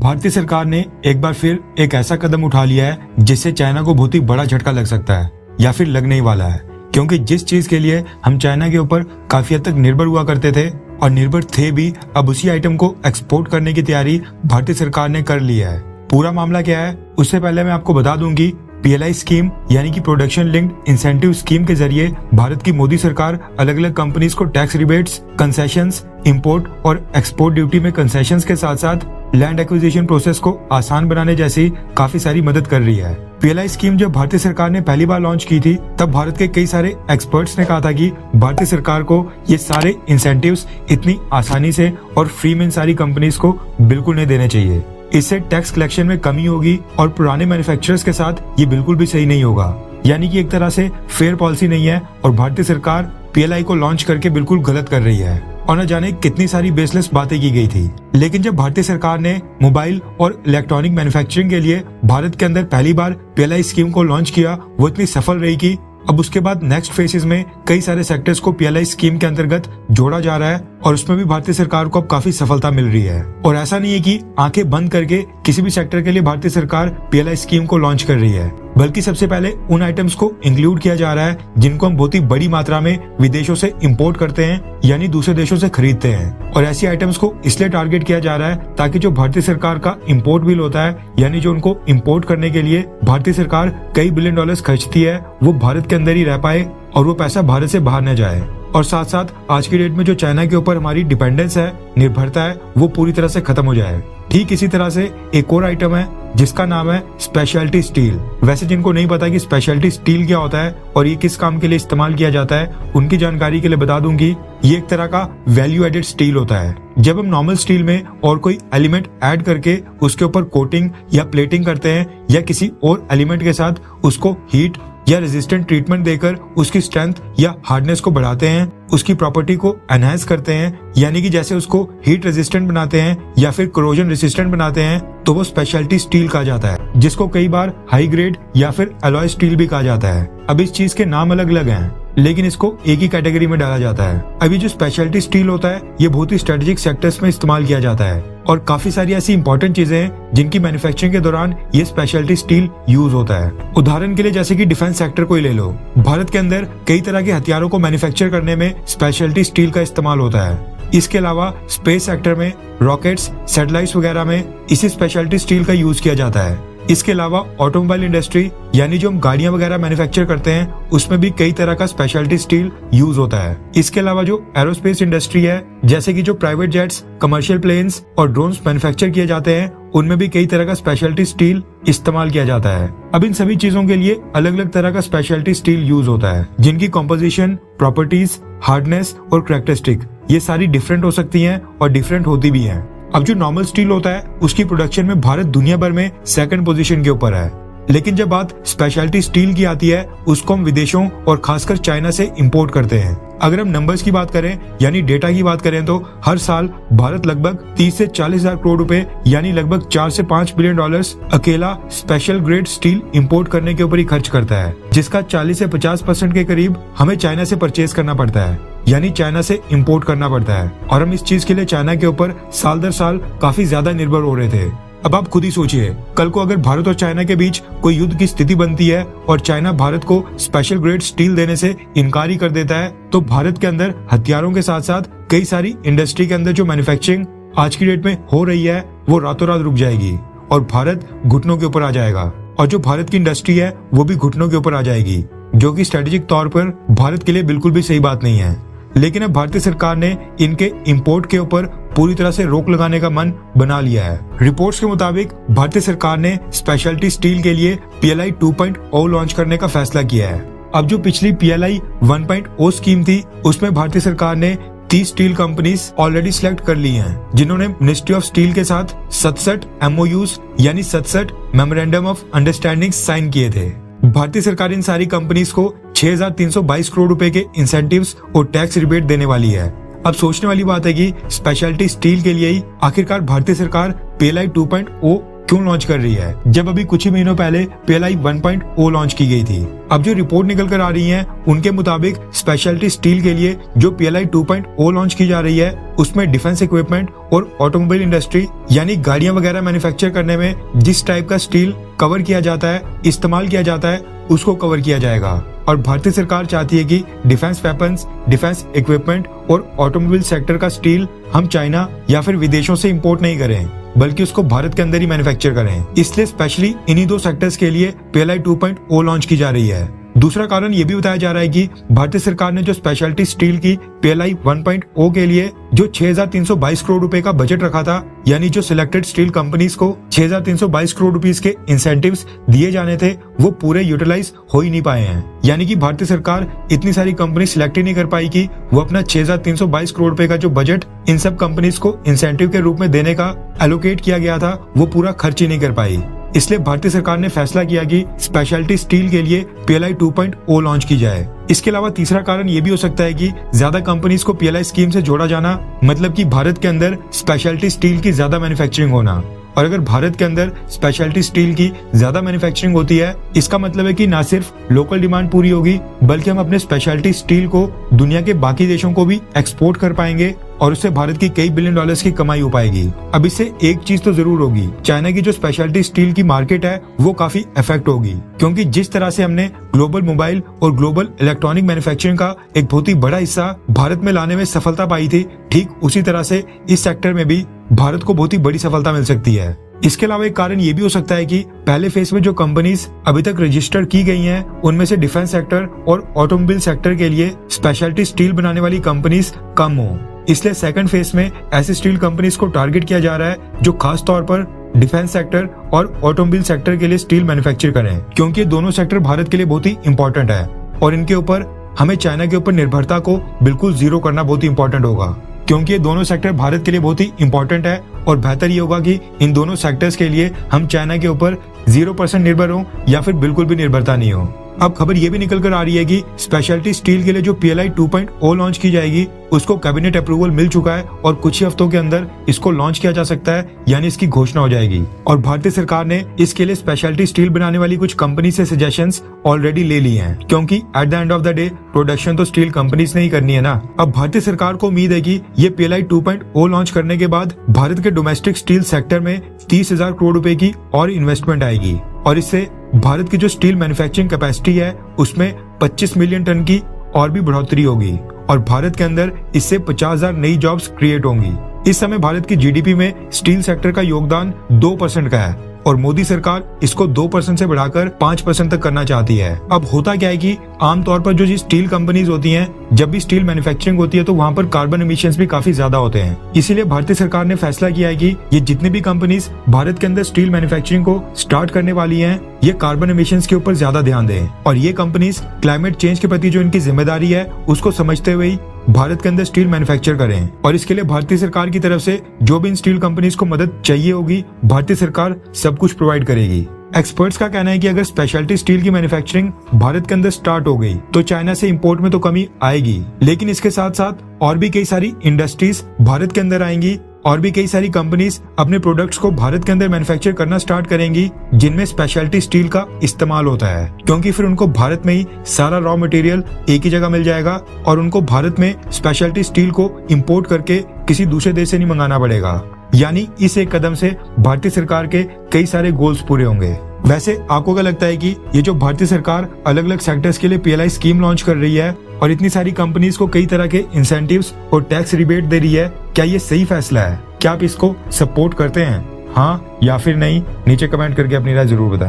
भारतीय सरकार ने एक बार फिर एक ऐसा कदम उठा लिया है जिससे चाइना को बहुत ही बड़ा झटका लग सकता है या फिर लगने ही वाला है, क्योंकि जिस चीज के लिए हम चाइना के ऊपर काफी हद तक निर्भर हुआ करते थे और निर्भर थे भी, अब उसी आइटम को एक्सपोर्ट करने की तैयारी भारतीय सरकार ने कर ली है। पूरा मामला क्या है उससे पहले मैं आपको बता दूंगी, PLI स्कीम यानी कि प्रोडक्शन लिंक्ड इंसेंटिव स्कीम के जरिए भारत की मोदी सरकार अलग अलग कंपनीज को टैक्स रिबेट्स, कंसेशंस, इंपोर्ट और एक्सपोर्ट ड्यूटी में कंसेशंस के साथ साथ लैंड एक्विजिशन प्रोसेस को आसान बनाने जैसी काफी सारी मदद कर रही है। PLI स्कीम जब भारतीय सरकार ने पहली बार लॉन्च की थी तब भारत के कई सारे एक्सपर्ट्स ने कहा था कि भारतीय सरकार को ये सारे इंसेंटिव्स इतनी आसानी से और फ्री में इन सारी कंपनीज को बिल्कुल नहीं देने चाहिए। इससे टैक्स कलेक्शन में कमी होगी और पुराने मैन्युफैक्चरर्स के साथ ये बिल्कुल भी सही नहीं होगा। यानी कि एक तरह से फेयर पॉलिसी नहीं है और भारतीय सरकार PLI को लॉन्च करके बिल्कुल गलत कर रही है और न जाने कितनी सारी बेसलेस बातें की गई थी। लेकिन जब भारतीय सरकार ने मोबाइल और इलेक्ट्रॉनिक मैन्युफैक्चरिंग के लिए भारत के अंदर पहली बार PLI स्कीम को लॉन्च किया, वो इतनी सफल रही कि अब उसके बाद नेक्स्ट फेसेस में कई सारे सेक्टर्स को PLI स्कीम के अंतर्गत जोड़ा जा रहा है और उसमें भी भारतीय सरकार को अब काफी सफलता मिल रही है। और ऐसा नहीं है कि आंखें बंद करके किसी भी सेक्टर के लिए भारतीय सरकार PLI स्कीम को लॉन्च कर रही है, बल्कि सबसे पहले उन आइटम्स को इंक्लूड किया जा रहा है जिनको हम बहुत ही बड़ी मात्रा में विदेशों से इंपोर्ट करते हैं, यानी दूसरे देशों से खरीदते हैं। और ऐसी आइटम्स को इसलिए टारगेट किया जा रहा है ताकि जो भारतीय सरकार का इंपोर्ट बिल होता है, यानी जो उनको इंपोर्ट करने के लिए भारतीय सरकार कई बिलियन डॉलर्स खर्चती है, वो भारत के अंदर ही रह पाए और वो पैसा भारत से बाहर न जाए। और साथ साथ आज की डेट में जो चाइना के ऊपर हमारी डिपेंडेंस है, निर्भरता है, वो पूरी तरह से खत्म हो जाए। ठीक इसी तरह से एक और आइटम है जिसका नाम है स्पेशलिटी स्टील। वैसे जिनको नहीं पता कि स्पेशलिटी स्टील क्या होता है और ये किस काम के लिए इस्तेमाल किया जाता है, उनकी जानकारी के लिए बता दूंगी, ये एक तरह का वैल्यू एडेड स्टील होता है। जब हम नॉर्मल स्टील में और कोई एलिमेंट ऐड करके उसके ऊपर कोटिंग या प्लेटिंग करते हैं या किसी और एलिमेंट के साथ उसको हीट या रेजिस्टेंट ट्रीटमेंट देकर उसकी स्ट्रेंथ या हार्डनेस को बढ़ाते हैं, उसकी प्रॉपर्टी को एनहांस करते हैं, यानी कि जैसे उसको हीट रेजिस्टेंट बनाते हैं या फिर कोरोजन रेजिस्टेंट बनाते हैं, तो वो स्पेशलिटी स्टील कहा जाता है, जिसको कई बार हाई ग्रेड या फिर अलॉय स्टील भी कहा जाता है। अब इस चीज के नाम अलग अलग हैं, लेकिन इसको एक ही कैटेगरी में डाला जाता है। अभी जो स्पेशलिटी स्टील होता है ये बहुत ही स्ट्रेटेजिक सेक्टर्स में इस्तेमाल किया जाता है और काफी सारी ऐसी इंपॉर्टेंट चीजें हैं जिनकी मैन्युफैक्चरिंग के दौरान ये स्पेशलिटी स्टील यूज होता है। उदाहरण के लिए जैसे कि डिफेंस सेक्टर को ही ले लो, भारत के अंदर कई तरह के हथियारों को मैन्युफैक्चर करने में स्पेशलिटी स्टील का इस्तेमाल होता है। इसके अलावा स्पेस सेक्टर में रॉकेट्स, सैटेलाइट्स वगैरह में इसी स्पेशलिटी स्टील का यूज किया जाता है। इसके अलावा ऑटोमोबाइल इंडस्ट्री यानी जो हम गाड़ियां वगैरह मैन्युफैक्चर करते हैं उसमें भी कई तरह का स्पेशलिटी स्टील यूज होता है। इसके अलावा जो एरोस्पेस इंडस्ट्री है, जैसे कि जो प्राइवेट जेट्स, कमर्शियल प्लेन्स और ड्रोन्स मैन्युफैक्चर किए जाते हैं, उनमें भी कई तरह का स्पेशलिटी स्टील इस्तेमाल किया जाता है। अब इन सभी चीजों के लिए अलग अलग तरह का स्पेशलिटी स्टील यूज होता है, जिनकी कॉम्पोजिशन, प्रॉपर्टीज, हार्डनेस और कैरेक्टरिस्टिक ये सारी डिफरेंट हो सकती हैं और डिफरेंट होती भी हैं। अब जो नॉर्मल स्टील होता है उसकी प्रोडक्शन में भारत दुनिया भर में सेकंड पोजीशन के ऊपर है, लेकिन जब बात स्पेशलिटी स्टील की आती है उसको हम विदेशों और खासकर चाइना से इंपोर्ट करते हैं। अगर हम नंबर्स की बात करें यानी डेटा की बात करें तो हर साल भारत लगभग 30 से 40 हजार करोड़ रुपए यानी लगभग 4 से 5 बिलियन डॉलर्स अकेला स्पेशल ग्रेड स्टील इंपोर्ट करने के ऊपर ही खर्च करता है, जिसका 40 से 50% के करीब हमें चाइना से परचेज करना पड़ता है, यानी चाइना से इंपोर्ट करना पड़ता है। और हम इस चीज के लिए चाइना के ऊपर साल दर साल काफी ज्यादा निर्भर हो रहे थे। अब आप खुद ही सोचिए, कल को अगर भारत और चाइना के बीच कोई युद्ध की स्थिति बनती है और चाइना भारत को स्पेशल ग्रेड स्टील देने से इनकार ही कर देता है, तो भारत के अंदर हथियारों के साथ साथ कई सारी इंडस्ट्री के अंदर जो मैन्युफैक्चरिंग आज की डेट में हो रही है वो रातों रात रुक जाएगी और भारत घुटनों के ऊपर आ जाएगा। और जो भारत की इंडस्ट्री है वो भी घुटनों के ऊपर आ जाएगी, जो कि स्ट्रेटेजिक तौर पर भारत के लिए बिल्कुल भी सही बात नहीं है। लेकिन अब भारतीय सरकार ने इनके इंपोर्ट के ऊपर पूरी तरह से रोक लगाने का मन बना लिया है। रिपोर्ट्स के मुताबिक भारतीय सरकार ने स्पेशलिटी स्टील के लिए PLI 2.0 लॉन्च करने का फैसला किया है। अब जो पिछली PLI 1.0 स्कीम थी उसमें भारतीय सरकार ने 30 स्टील कंपनीज ऑलरेडी सिलेक्ट कर ली हैं, जिन्होंने मिनिस्ट्री ऑफ स्टील के साथ 67 MOUs यानी 67 मेमोरेंडम ऑफ अंडरस्टैंडिंग साइन किए थे। भारतीय सरकार इन सारी कंपनीज को 6,322 करोड़ रुपए के इंसेंटिव्स और टैक्स रिबेट देने वाली है। अब सोचने वाली बात है कि स्पेशलिटी स्टील के लिए ही आखिरकार भारतीय सरकार PLI 2.0 क्यों लॉन्च कर रही है, जब अभी कुछ ही महीनों पहले PLI 1.0 लॉन्च की गई थी। अब जो रिपोर्ट निकल कर आ रही है उनके मुताबिक स्पेशलिटी स्टील के लिए जो PLI 2.0 लॉन्च की जा रही है उसमें डिफेंस इक्विपमेंट और ऑटोमोबाइल इंडस्ट्री यानी गाड़ियां वगैरह मैन्युफैक्चर करने में जिस टाइप का स्टील कवर किया जाता है, इस्तेमाल किया जाता है, उसको कवर किया जाएगा। और भारतीय सरकार चाहती है कि डिफेंस वेपन्स, डिफेंस इक्विपमेंट और ऑटोमोबाइल सेक्टर का स्टील हम चाइना या फिर विदेशों से इंपोर्ट नहीं करें, बल्कि उसको भारत के अंदर ही मैन्युफैक्चर करें। इसलिए स्पेशली इन्हीं दो सेक्टर्स के लिए PLI 2.0 लॉन्च की जा रही है। दूसरा कारण ये भी बताया जा रहा है कि भारतीय सरकार ने जो स्पेशलिटी स्टील की PLI 1.0 के लिए जो 6,322 करोड़ रुपए का बजट रखा था, यानी जो सिलेक्टेड स्टील कंपनीज को 6,322 करोड़ रुपीस के इंसेंटिव्स दिए जाने थे, वो पूरे यूटिलाइज हो ही नहीं पाए हैं। यानी कि भारतीय सरकार इतनी सारी कंपनी सिलेक्ट ही नहीं कर पाई कि वो अपना 6,322 करोड़ रुपए का जो बजट इन सब कंपनीज को इंसेंटिव के रूप में देने का एलोकेट किया गया था, वो पूरा खर्च ही नहीं कर पाई। इसलिए भारतीय सरकार ने फैसला किया कि स्पेशलिटी स्टील के लिए PLI 2.0 लॉन्च की जाए। इसके अलावा तीसरा कारण ये भी हो सकता है कि ज्यादा कंपनीज को PLI स्कीम से जोड़ा जाना, मतलब कि भारत के अंदर स्पेशलिटी स्टील की ज्यादा मैन्युफैक्चरिंग होना। और अगर भारत के अंदर स्पेशलिटी स्टील की ज्यादा मैन्युफैक्चरिंग होती है, इसका मतलब है कि ना सिर्फ लोकल डिमांड पूरी होगी, बल्कि हम अपने स्पेशलिटी स्टील को दुनिया के बाकी देशों को भी एक्सपोर्ट कर पाएंगे और उससे भारत की कई बिलियन डॉलर्स की कमाई हो पाएगी। अब इससे एक चीज तो जरूर होगी, चाइना की जो स्पेशलिटी स्टील की मार्केट है वो काफी इफेक्ट होगी, क्योंकि जिस तरह से हमने ग्लोबल मोबाइल और ग्लोबल इलेक्ट्रॉनिक मैन्युफैक्चरिंग का एक बहुत ही बड़ा हिस्सा भारत में लाने में सफलता पाई थी, ठीक उसी तरह से इस सेक्टर में भी भारत को बहुत ही बड़ी सफलता मिल सकती है। इसके अलावा एक कारण ये भी हो सकता है कि पहले फेज में जो कंपनीज अभी तक रजिस्टर की गई हैं, उनमें से डिफेंस सेक्टर और ऑटोमोबाइल सेक्टर के लिए स्पेशलिटी स्टील बनाने वाली कंपनीज कम हो। इसलिए सेकंड फेज में ऐसी स्टील कंपनीज को टारगेट किया जा रहा है जो खास तौर पर डिफेंस सेक्टर और ऑटोमोबाइल सेक्टर के लिए स्टील मैन्युफैक्चर करें, क्योंकि ये दोनों सेक्टर भारत के लिए बहुत ही इंपॉर्टेंट है और इनके ऊपर हमें चाइना के ऊपर निर्भरता को बिल्कुल जीरो करना बहुत ही इंपॉर्टेंट होगा, क्योंकि ये दोनों सेक्टर भारत के लिए बहुत ही इंपॉर्टेंट है। और बेहतर ये होगा कि इन दोनों सेक्टर्स के लिए हम चाइना के ऊपर 0% निर्भर हो या फिर बिल्कुल भी निर्भरता नहीं हो। अब खबर ये भी निकल कर आ रही है कि स्पेशलिटी स्टील के लिए जो PLI 2.0 लॉन्च की जाएगी उसको कैबिनेट अप्रूवल मिल चुका है और कुछ ही हफ्तों के अंदर इसको लॉन्च किया जा सकता है, यानी इसकी घोषणा हो जाएगी। और भारतीय सरकार ने इसके लिए स्पेशलिटी स्टील बनाने वाली कुछ कंपनी से सजेशंस ऑलरेडी ले ली हैं, क्योंकि at the end of the day production तो स्टील कंपनीज ने ही करनी है ना। अब भारतीय सरकार को उम्मीद है कि ये PLI 2.0 लॉन्च करने के बाद भारत के डोमेस्टिक स्टील सेक्टर में 30,000 करोड़ रुपए की और इन्वेस्टमेंट आएगी और इससे भारत की जो स्टील मैन्युफैक्चरिंग कैपेसिटी है उसमें 25 मिलियन टन की और भी बढ़ोतरी होगी और भारत के अंदर इससे 50,000 नई जॉब्स क्रिएट होंगी। इस समय भारत की GDP में स्टील सेक्टर का योगदान 2% का है और मोदी सरकार इसको 2% से बढ़ाकर 5% तक करना चाहती है। अब होता क्या है कि आमतौर पर जो स्टील कंपनीज होती हैं, जब भी स्टील मैन्युफैक्चरिंग होती है तो वहाँ पर कार्बन एमिशंस भी काफी ज्यादा होते हैं। इसीलिए भारतीय सरकार ने फैसला किया है कि ये जितनी भी कंपनीज भारत के अंदर स्टील मैन्युफैक्चरिंग को स्टार्ट करने वाली हैं, ये कार्बन एमिशंस के ऊपर ज्यादा ध्यान दें और ये कंपनीज क्लाइमेट चेंज के प्रति जो इनकी जिम्मेदारी है उसको समझते हुए भारत के अंदर स्टील मैन्युफैक्चर करें। और इसके लिए भारतीय सरकार की तरफ से जो भी इन स्टील कंपनीज को मदद चाहिए होगी, भारतीय सरकार सब कुछ प्रोवाइड करेगी। एक्सपर्ट्स का कहना है कि अगर स्पेशलिटी स्टील की मैन्युफैक्चरिंग भारत के अंदर स्टार्ट हो गई तो चाइना से इंपोर्ट में तो कमी आएगी, लेकिन इसके साथ साथ और भी कई सारी इंडस्ट्रीज भारत के अंदर आएंगी और भी कई सारी कंपनीज अपने प्रोडक्ट्स को भारत के अंदर मैन्युफैक्चर करना स्टार्ट करेंगी जिनमें स्पेशलिटी स्टील का इस्तेमाल होता है, क्योंकि फिर उनको भारत में ही सारा रॉ मटेरियल एक ही जगह मिल जाएगा और उनको भारत में स्पेशलिटी स्टील को इंपोर्ट करके किसी दूसरे देश से नहीं मंगाना पड़ेगा। यानी इस एक कदम से भारतीय सरकार के कई सारे गोल्स पूरे होंगे। वैसे आपको क्या लगता है कि ये जो भारतीय सरकार अलग अलग सेक्टर्स के लिए PLI स्कीम लॉन्च कर रही है और इतनी सारी कंपनीज को कई तरह के इंसेंटिव्स और टैक्स रिबेट दे रही है, क्या ये सही फैसला है? क्या आप इसको सपोर्ट करते हैं, हाँ या फिर नहीं? नीचे कमेंट करके अपनी राय जरूर बताएं।